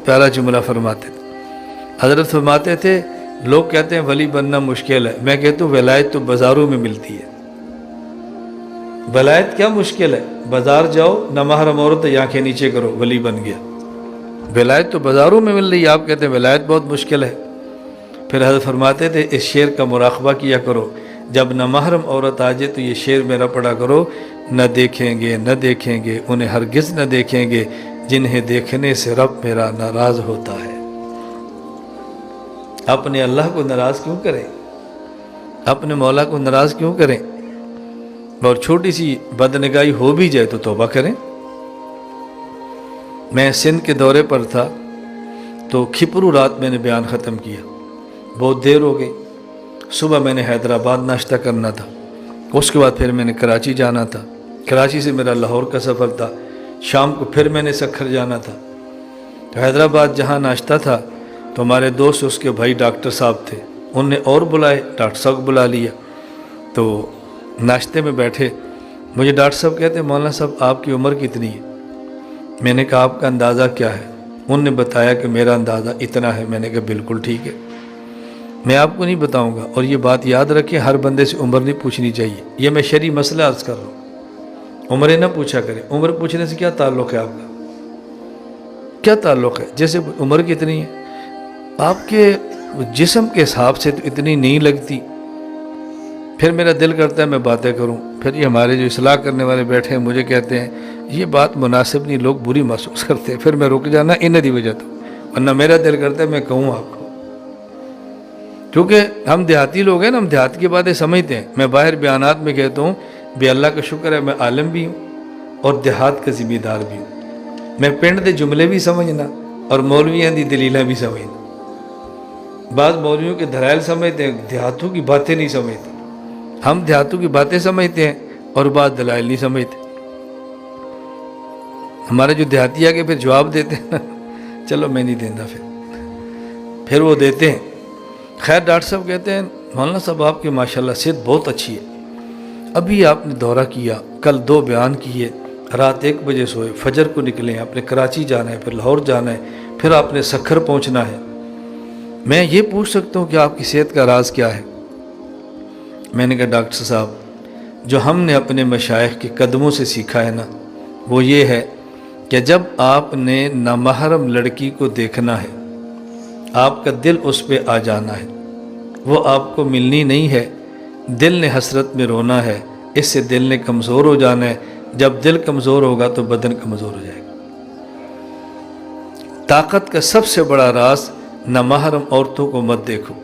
प्यारा जुमला फरमाते थे। हज़रत फरमाते थे लोग कहते हैं वली बनना मुश्किल है, मैं कहता हूँ वलायत तो बाज़ारों में मिलती है। वलायत क्या मुश्किल है, बाज़ार जाओ नामहरम औरत आंखें नीचे करो वली बन गया। वलायत तो बाज़ारों में मिल रही है, आप कहते हैं वलायत बहुत मुश्किल है। फिर हज़रत फरमाते थे इस शेर का मुराक़बा किया करो, जब नामहरम औरत आ जाए तो ये शेर मेरा पढ़ा करो, न देखेंगे न देखेंगे उन्हें हरगिज़ न देखेंगे, जिन्हें देखने से रब मेरा नाराज़ होता है। अपने अल्लाह को नाराज़ क्यों करें, अपने मौला को नाराज़ क्यों करें। और छोटी सी बदनिगाही हो भी जाए तो तौबा करें। मैं सिंध के दौरे पर था तो खिपरू रात मैंने बयान ख़त्म किया, बहुत देर हो गई। सुबह मैंने हैदराबाद नाश्ता करना था, उसके बाद फिर मैंने कराची जाना था, कराची से मेरा लाहौर का सफ़र था, शाम को फिर मैंने सखर जाना था। तो हैदराबाद जहाँ नाश्ता था तो हमारे दोस्त उसके भाई डॉक्टर साहब थे, उनने और बुलाए, डॉक्टर साहब बुला लिया। तो नाश्ते में बैठे, मुझे डॉक्टर साहब कहते हैं मौलाना साहब आपकी उम्र कितनी है। मैंने कहा आपका अंदाज़ा क्या है। उनने बताया कि मेरा अंदाज़ा इतना है। मैंने कहा बिल्कुल ठीक है, मैं आपको नहीं बताऊंगा। और ये बात याद रखें, हर बंदे से उम्र नहीं पूछनी चाहिए, ये मैं शरई मसला अर्ज़ कर रहा हूँ। उम्रें ना पूछा करें, उम्र पूछने से क्या ताल्लुक़ है आपका, क्या ताल्लुक़ है। जैसे उम्र कितनी है, आपके जिस्म के हिसाब से तो इतनी नहीं लगती। फिर मेरा दिल करता है मैं बातें करूं, फिर ये हमारे जो इस्लाह करने वाले बैठे हैं मुझे कहते हैं ये बात मुनासिब नहीं, लोग बुरी महसूस करते हैं। फिर मैं रुक जाना इन दी वजह तो, वरना मेरा दिल करता है मैं कहूँ आपको, क्योंकि हम देहाती लोग हैं ना, हम देहात की बातें समझते हैं। मैं बाहर बयानात में कहता हूँ बे अल्लाह का शुक्र है मैं आलिम भी हूँ और देहात का ज़िम्मेदार भी हूँ। मैं पिंड के जुमले भी समझना और मौलवियों की दलीलें भी समझना। बाद मौलवियों के दलाइल समझते हैं, देहातों की बातें नहीं समझते। हम देहातों की बातें समझते हैं और बात दलाइल नहीं समझते। हमारे जो देहाती आके फिर जवाब देते हैं ना, चलो मैं नहीं देता, फिर वो देते हैं। खैर डॉक्टर साहब कहते हैं मौलाना साहब आपकी माशाल्लाह सेहत बहुत अच्छी है, अभी आपने दौरा किया, कल 2 बयान किए, रात 1 बजे सोए, फजर को निकले, आपने कराची जाना है, फिर लाहौर जाना है, फिर आपने सखर पहुंचना है। मैं ये पूछ सकता हूँ कि आपकी सेहत का राज क्या है। मैंने कहा डॉक्टर साहब जो हमने अपने मशाइख के कदमों से सीखा है ना, वो ये है कि जब आपने नामहरम लड़की को देखना है, आपका दिल उस पर आ जाना है, वो आपको मिलनी नहीं है, दिल ने हसरत में रोना है, इससे दिल ने कमज़ोर हो जाना है। जब दिल कमज़ोर होगा तो बदन कमज़ोर हो जाएगा। ताकत का सबसे बड़ा राज नामहरम औरतों को मत देखो,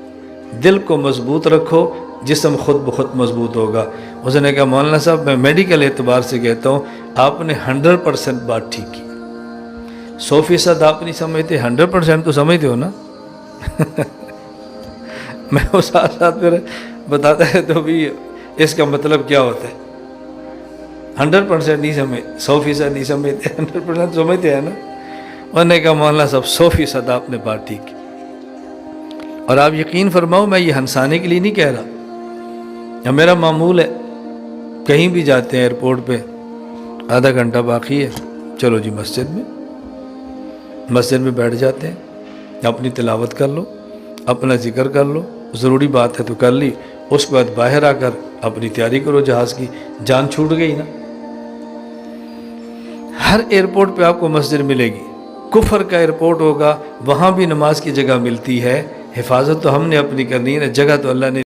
दिल को मजबूत रखो, जिस्म खुद ब खुद मजबूत होगा। उसने कहा मौलाना साहब मैं मेडिकल एतबार से कहता हूँ आपने 100% बात ठीक की। 100% आप नहीं समझते, 100% तो समझते हो ना। मैं वो साथ साथ फिर बताता है तो भी इसका मतलब क्या होता है। 100% नहीं समझ, 100% नहीं समझते, 100% समझते हैं ना। उन्होंने कहा मौलाना साहब 100% आपने बात ठीक की। और आप यकीन फरमाओ मैं ये हंसाने के लिए नहीं कह रहा, या मेरा मामूल है, कहीं भी जाते हैं एयरपोर्ट पे, आधा घंटा बाकी है, चलो जी मस्जिद में बैठ जाते हैं, अपनी तिलावत कर लो, अपना जिक्र कर लो, ज़रूरी बात है तो कर ली, उसके बाद बाहर आकर अपनी तैयारी करो जहाज़ की। जान छूट गई ना। हर एयरपोर्ट पे आपको मस्जिद मिलेगी, कुफर का एयरपोर्ट होगा वहाँ भी नमाज की जगह मिलती है। हिफाजत तो हमने अपनी करनी है ना, जगह तो अल्लाह ने